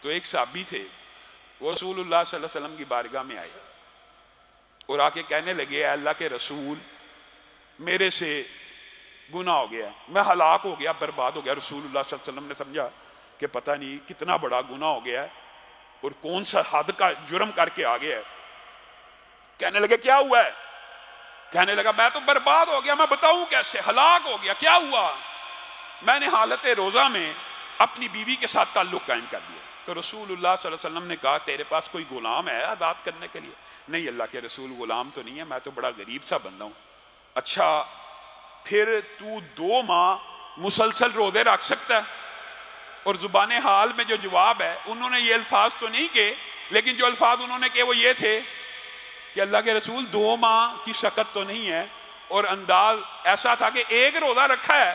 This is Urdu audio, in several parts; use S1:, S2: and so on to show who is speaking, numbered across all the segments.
S1: تو ایک صحابی تھے، وہ رسول اللہ صلی اللہ علیہ وسلم کی بارگاہ میں آئے اور آ کے کہنے لگے اے اللہ کے رسول، میرے سے گناہ ہو گیا، میں ہلاک ہو گیا، برباد ہو گیا۔ رسول اللہ صلی اللہ علیہ وسلم نے سمجھا کہ پتہ نہیں کتنا بڑا گناہ ہو گیا ہے اور کون سا حد کا جرم کر کے آ گیا ہے۔ کہنے لگے کیا ہوا ہے؟ کہنے لگا میں تو برباد ہو گیا، میں بتاؤں کیسے، ہلاک ہو گیا۔ کیا ہوا؟ میں نے حالت روزہ میں اپنی بیوی کے ساتھ تعلق قائم کر دیا۔ تو رسول اللہ صلی اللہ علیہ وسلم نے کہا تیرے پاس کوئی غلام ہے آزاد کرنے کے لیے؟ نہیں اللہ کے رسول، غلام تو نہیں ہے، میں تو بڑا غریب سا بندہ ہوں۔ اچھا پھر تو 2 ماہ مسلسل روزے رکھ سکتا ہے؟ اور زبان حال میں جو جواب ہے، انہوں نے یہ الفاظ تو نہیں کہے، لیکن جو الفاظ انہوں نے کہے وہ یہ تھے کہ اللہ کے رسول 2 ماہ کی شکت تو نہیں ہے، اور انداز ایسا تھا کہ ایک روزہ رکھا ہے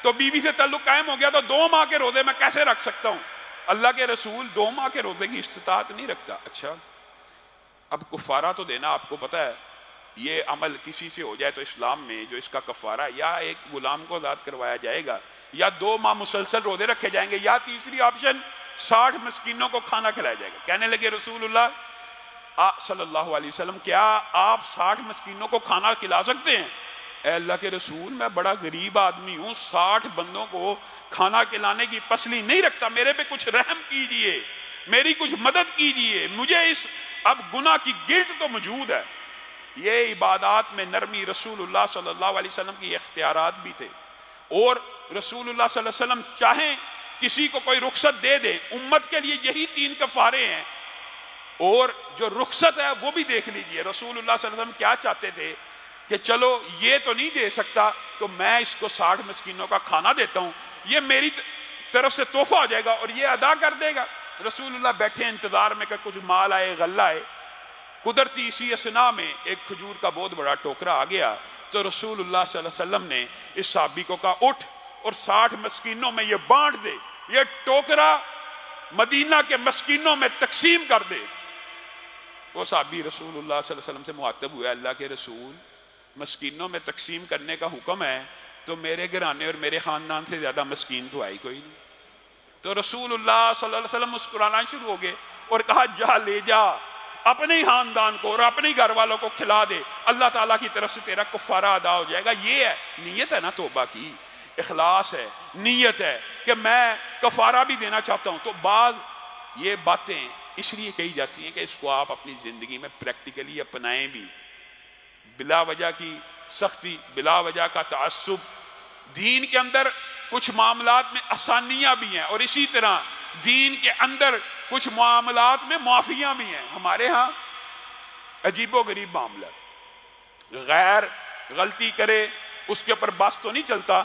S1: تو بیوی سے تعلق قائم ہو گیا، تو 2 ماہ کے روزے میں کیسے رکھ سکتا ہوں؟ اللہ کے رسول 2 ماہ کے روزے کی استطاعت نہیں رکھتا۔ اچھا اب کفارہ تو دینا، آپ کو پتہ ہے یہ عمل کسی سے ہو جائے تو اسلام میں جو اس کا کفارہ یا ایک غلام کو آزاد کروایا جائے گا، یا 2 ماہ مسلسل روزے رکھے جائیں گے، یا تیسری آپشن 60 مسکینوں کو کھانا کھلایا جائے گا۔ کہنے لگے رسول اللہ صلی اللہ علیہ وسلم کیا آپ 60 مسکینوں کو کھانا کھلا سکتے ہیں؟ اے اللہ کے رسول میں بڑا غریب آدمی ہوں، 60 بندوں کو کھانا کھلانے کی پسلی نہیں رکھتا، میرے پہ کچھ رحم کیجئے، میری کچھ مدد کیجئے، مجھے اس اب گناہ کی گلٹ تو موجود ہے۔ یہ عبادات میں نرمی رسول اللہ صلی اللہ علیہ وسلم کی اختیارات بھی تھے، اور رسول اللہ صلی اللہ علیہ وسلم چاہیں کسی کو کوئی رخصت دے دیں، امت کے لیے یہی 3 کفارے ہیں، اور جو رخصت ہے وہ بھی دیکھ لیجئے رسول اللہ صلی اللہ علیہ وسلم کیا چاہتے تھے کہ چلو یہ تو نہیں دے سکتا تو میں اس کو 60 مسکینوں کا کھانا دیتا ہوں، یہ میری طرف سے تحفہ ہو جائے گا اور یہ ادا کر دے گا۔ رسول اللہ بیٹھے انتظار میں کہ کچھ مال آئے، غلہ آئے، قدرتی اسی اسنا میں ایک کھجور کا بہت بڑا ٹوکرا آ گیا، تو رسول اللہ صلی اللہ علیہ وسلم نے اس صحابی کو کہا اٹھ اور 60 مسکینوں میں یہ بانٹ دے، یہ ٹوکرا مدینہ کے مسکینوں میں تقسیم کر دے۔ وہ صحابی رسول اللہ صلی اللہ علیہ وسلم سے مخاطب ہوا اللہ کے رسول مسکینوں میں تقسیم کرنے کا حکم ہے تو میرے گھرانے اور میرے خاندان سے زیادہ مسکین تو آئی کوئی نہیں۔ تو رسول اللہ صلی اللہ علیہ وسلم مسکرانا شروع ہو گئے اور کہا جا لے جا اپنے خاندان کو اور اپنے گھر والوں کو کھلا دے، اللہ تعالیٰ کی طرف سے تیرا کفارہ ادا ہو جائے گا۔ یہ ہے نیت ہے نا توبہ کی، اخلاص ہے، نیت ہے کہ میں کفارہ بھی دینا چاہتا ہوں۔ تو بعض یہ باتیں اس لیے کہی جاتی ہیں کہ اس کو آپ اپنی زندگی میں پریکٹیکلی اپنائیں بھی، بلا وجہ کی سختی، بلا وجہ کا تعصب۔ دین کے اندر کچھ معاملات میں آسانیاں بھی ہیں اور اسی طرح دین کے اندر کچھ معاملات میں معافیاں بھی ہیں۔ ہمارے ہاں عجیب و غریب معاملہ، غیر غلطی کرے اس کے اوپر بس تو نہیں چلتا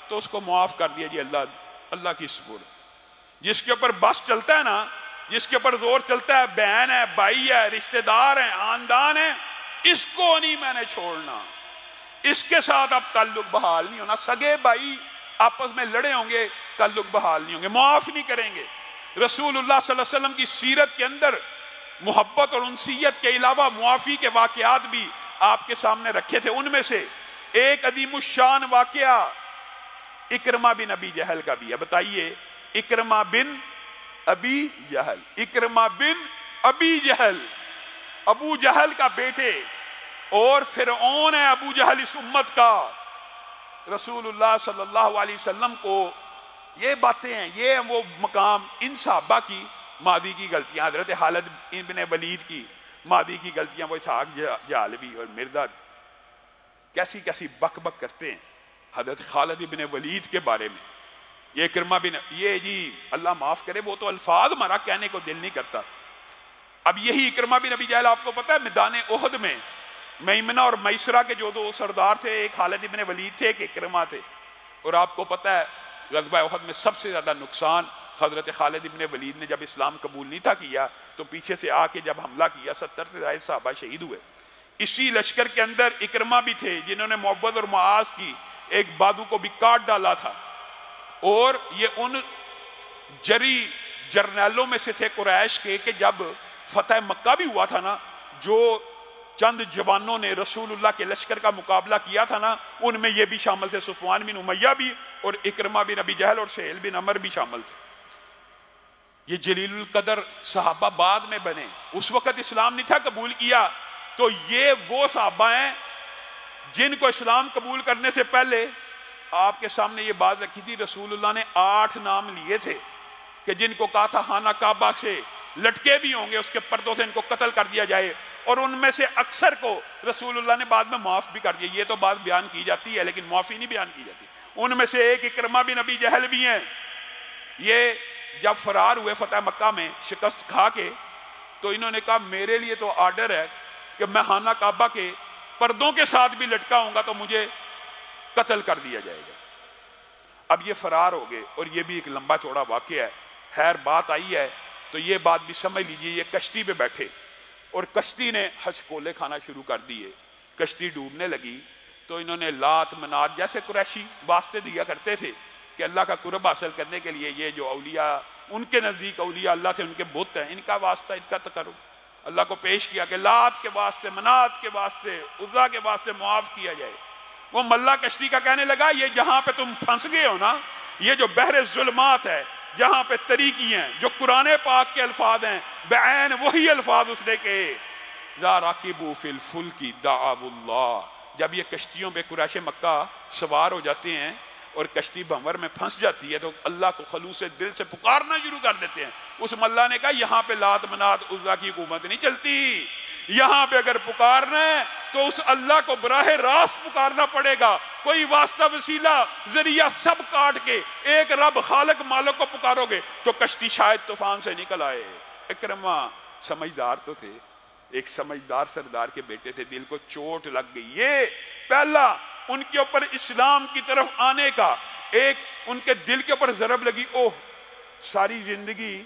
S1: تو اس کو معاف کر دیا جی اللہ کی سپرد۔ جس کے اوپر بس چلتا ہے نا، جس کے اوپر زور چلتا ہے، بہن ہے، بھائی ہے، رشتہ دار ہیں، خاندان ہے، اس کو نہیں میں نے چھوڑنا، اس کے ساتھ اب تعلق بحال نہیں ہونا۔ سگے بھائی آپس میں لڑے ہوں گے، تعلق بحال نہیں ہوں گے، معاف نہیں کریں گے۔ رسول اللہ صلی اللہ علیہ وسلم کی سیرت کے اندر محبت اور انسیت کے علاوہ معافی کے واقعات بھی آپ کے سامنے رکھے تھے۔ ان میں سے ایک عظیم الشان واقعہ اکرمہ بن ابی جہل کا بھی ہے۔ بتائیے، اکرمہ بن ابی جہل، اکرمہ بن ابی جہل، ابو جہل کا بیٹے اور فرعون ہے ابو جہل اس امت کا۔ رسول اللہ صلی اللہ علیہ وسلم کو یہ باتیں ہیں، یہ وہ مقام، ان صحابہ کی ماضی کی غلطیاں، حضرت خالد ابن ولید کی ماضی کی غلطیاں، وہ اسحاق جعلوی اور مرزا کیسی کیسی بک بک کرتے ہیں حضرت خالد ابن ولید کے بارے میں۔ یہ اکرمہ بن، یہ جی اللہ معاف کرے، وہ تو الفاظ ہمارا کہنے کو دل نہیں کرتا۔ اب یہی اکرمہ بن ابی جہل آپ کو پتہ ہے میدان احد میں میمنہ اور میسرہ کے جو 2 سردار تھے، ایک خالد ابن ولید تھے، ایک اکرمہ تھے، اور آپ کو پتہ ہے غزوہ احد میں سب سے زیادہ نقصان حضرت خالد ابن ولید نے جب اسلام قبول نہیں تھا کیا تو پیچھے سے آ کے جب حملہ کیا 70 سے زائد صحابہ شہید ہوئے۔ اسی لشکر کے اندر اکرمہ بھی تھے جنہوں نے معبد اور معاذ کی ایک بادو کو بھی کاٹ ڈالا تھا، اور یہ ان جری جرنیلوں میں سے تھے قریش کے کہ جب فتح مکہ بھی ہوا تھا نا، جو چند جوانوں نے رسول اللہ کے لشکر کا مقابلہ کیا تھا نا، ان میں یہ بھی شامل تھے، صفوان بن امیہ بھی اور اکرمہ بن ابی جہل اور سہیل بن عمر بھی شامل تھے۔ یہ جلیل القدر صحابہ بعد میں بنے، اس وقت اسلام نہیں تھا قبول کیا. تو یہ وہ صحابہ ہیں جن کو اسلام قبول کرنے سے پہلے آپ کے سامنے یہ بات رکھی تھی. رسول اللہ نے 8 نام لیے تھے کہ جن کو کہا تھا خانہ کعبہ سے لٹکے بھی ہوں گے اس کے پردوں سے ان کو قتل کر دیا جائے، اور ان میں سے اکثر کو رسول اللہ نے بعد میں معاف بھی کر دیا. یہ تو بات بیان کی جاتی ہے لیکن معافی نہیں بیان کی جاتی. ان میں سے ایک اکرمہ بن ابی جہل بھی ہیں. یہ جب فرار ہوئے فتح مکہ میں شکست کھا کے، تو انہوں نے کہا میرے لیے تو آرڈر ہے کہ میں خانہ کعبہ کے پردوں کے ساتھ بھی لٹکا ہوں گا تو مجھے قتل کر دیا جائے گا. اب یہ فرار ہو گئے اور یہ بھی ایک لمبا چوڑا واقعہ ہے. خیر بات آئی ہے تو یہ بات بھی سمجھ لیجئے. یہ کشتی پہ بیٹھے اور کشتی نے ہچکولے کھانا شروع کر دیے. کشتی ڈوبنے لگی تو انہوں نے لات منات جیسے قریشی واسطے دیا کرتے تھے کہ اللہ کا قرب حاصل کرنے کے لیے یہ جو اولیاء ان کے نزدیک اولیاء اللہ تھے، ان کے بت ہیں، ان کا واسطہ، ان کا تقرب اللہ کو پیش کیا کہ لات کے واسطے، منات کے واسطے، عزا کے واسطے معاف کیا جائے. وہ ملا کشتی کا کہنے لگا یہ جہاں پہ تم پھنس گئے ہو نا، یہ جو بحر ظلمات ہے، جہاں پہ طریقی ہیں، جو قرآن پاک کے الفاظ ہیں، بعین وہی الفاظ اس نے کہے ذا راکبوا فی الفلک دعوا اللہ. جب یہ کشتیوں پہ قریش مکہ سوار ہو جاتے ہیں اور کشتی بھنور میں پھنس جاتی ہے تو اللہ کو خلوص دل سے پکارنا شروع کر دیتے ہیں. اس ملا نے کہا یہاں پہ لات منات عزا کی حکومت نہیں چلتی، یہاں پہ اگر پکارنا ہے تو اس اللہ کو براہ راست پکارنا پڑے گا. کوئی واسطہ وسیلہ ذریعہ سب کاٹ کے ایک رب خالق مالک کو پکارو گے تو کشتی شاید طوفان سے نکل آئے. اکرمہ سمجھدار تو تھے، ایک سمجھدار سردار کے بیٹے تھے، دل کو چوٹ لگ گئی. یہ پہلا ان کے اوپر اسلام کی طرف آنے کا ایک ان کے دل کے اوپر ضرب لگی. اوہ ساری زندگی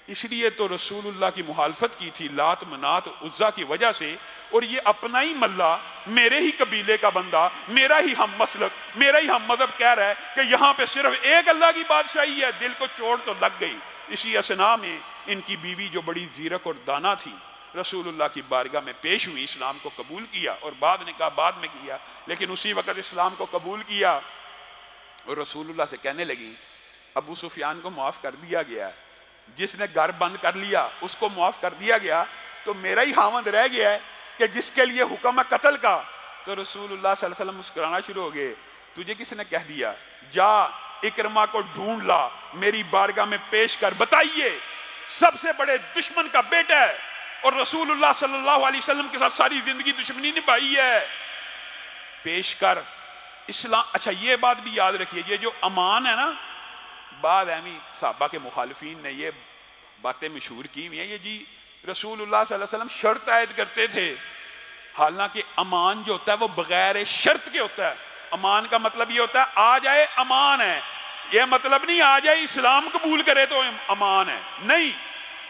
S1: اس لیے تو رسول اللہ کی مخالفت کی تھی لات منات عزا کی وجہ سے، اور یہ اپنا ہی ملا، میرے ہی قبیلے کا بندہ، میرا ہی ہم مسلک، میرا ہی ہم مذہب کہہ رہا ہے کہ یہاں پہ صرف ایک اللہ کی بادشاہی ہے. دل کو چوٹ تو لگ گئی. اسی اثنا میں ان کی بیوی جو بڑی زیرک اور دانا تھی رسول اللہ کی بارگاہ میں پیش ہوئی، اسلام کو قبول کیا، اور بعد نے کہا بعد میں کیا لیکن اسی وقت اسلام کو قبول کیا. اور رسول اللہ سے کہنے لگی ابو سفیان کو معاف کر دیا گیا، جس نے گھر بند کر لیا اس کو معاف کر دیا گیا، تو میرا ہی خاوند رہ گیا ہے کہ جس کے لیے حکم ہے قتل کا. تو رسول اللہ صلی اللہ علیہ وسلم مسکرانا شروع ہو گئے. تجھے کس نے کہہ دیا؟ جا اکرمہ کو ڈھونڈ لا، میری بارگاہ میں پیش کر، بتائیے سب سے بڑے دشمن کا بیٹا ہے اور رسول اللہ صلی اللہ علیہ وسلم کے ساتھ ساری زندگی دشمنی نبھائی ہے، پیش کر اسلام. اچھا یہ بات بھی یاد رکھیے، یہ جو امان ہے نا، بعض اہمی صحابہ کے مخالفین نے یہ باتیں مشہور کی ہوئی ہیں، یہ جی رسول اللہ صلی اللہ علیہ وسلم شرط عائد کرتے تھے، حالانکہ امان جو ہوتا ہے وہ بغیر شرط کے ہوتا ہے. امان کا مطلب یہ ہوتا ہے آ جائے امان ہے، یہ مطلب نہیں آ جائے اسلام قبول کرے تو امان ہے، نہیں،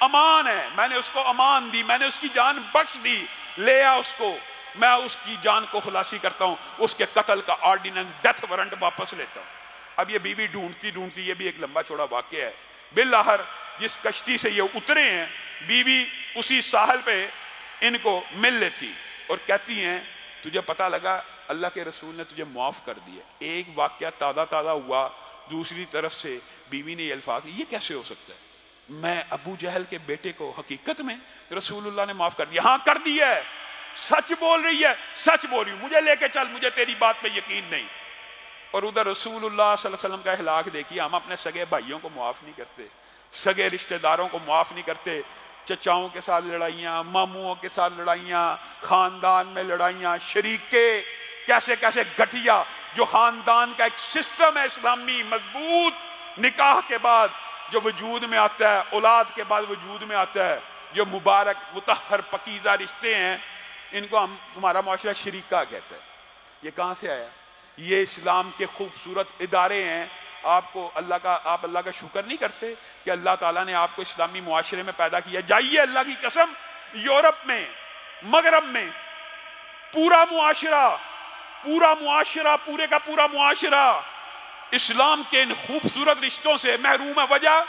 S1: امان ہے. میں نے اس کو امان دی، میں نے اس کی جان بخش دی، لے آ اس کو، میں اس کی جان کو خلاصی کرتا ہوں، اس کے قتل کا آرڈیننس ڈیتھ وارنٹ واپس لیتا ہوں. اب یہ بیوی ڈھونڈتی ڈھونڈتی، یہ بھی ایک لمبا چوڑا واقعہ ہے، بالآخر جس کشتی سے یہ اترے ہیں بیوی اسی ساحل پہ ان کو مل لیتی اور کہتی ہیں تجھے پتہ لگا اللہ کے رسول نے تجھے معاف کر دیا. ایک واقعہ تازہ تازہ ہوا، دوسری طرف سے بیوی نے یہ الفاظ، یہ کیسے ہو سکتا ہے؟ میں ابو جہل کے بیٹے کو حقیقت میں رسول اللہ نے معاف کر دیا. ہاں کر دیا ہے، سچ بول رہی ہے، سچ بول رہی ہوں، مجھے لے کے چل، مجھے تیری بات پہ یقین نہیں. اور ادھر رسول اللہ صلی اللہ علیہ وسلم کا اخلاق دیکھیے، ہم اپنے سگے بھائیوں کو معاف نہیں کرتے، سگے رشتہ داروں کو معاف نہیں کرتے. چچاؤں کے ساتھ لڑائیاں، ماموں کے ساتھ لڑائیاں، خاندان میں لڑائیاں، شریکے کیسے کیسے گھٹیا، جو خاندان کا ایک سسٹم ہے اسلامی مضبوط، نکاح کے بعد جو وجود میں آتا ہے، اولاد کے بعد وجود میں آتا ہے، جو مبارک مطہر پکیزہ رشتے ہیں، ان کو ہمارا معاشرہ شریکہ کہتا ہے. یہ کہاں سے آیا؟ یہ اسلام کے خوبصورت ادارے ہیں. آپ اللہ کا شکر نہیں کرتے کہ اللہ تعالیٰ نے آپ کو اسلامی معاشرے میں پیدا کیا؟ جائیے اللہ کی قسم، یورپ میں، مغرب میں پورا معاشرہ پورے کا پورا معاشرہ اسلام کے ان خوبصورت رشتوں سے محروم ہے. وجہ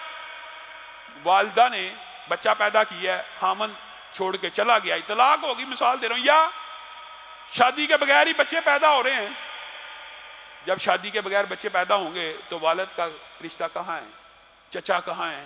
S1: والدہ نے بچہ پیدا کیا ہے، خامن چھوڑ کے چلا گیا، طلاق ہوگی، مثال دے رہا ہوں، یا شادی کے بغیر ہی بچے پیدا ہو رہے ہیں. جب شادی کے بغیر بچے پیدا ہوں گے تو والد کا رشتہ کہاں ہے؟ چچا کہاں ہے؟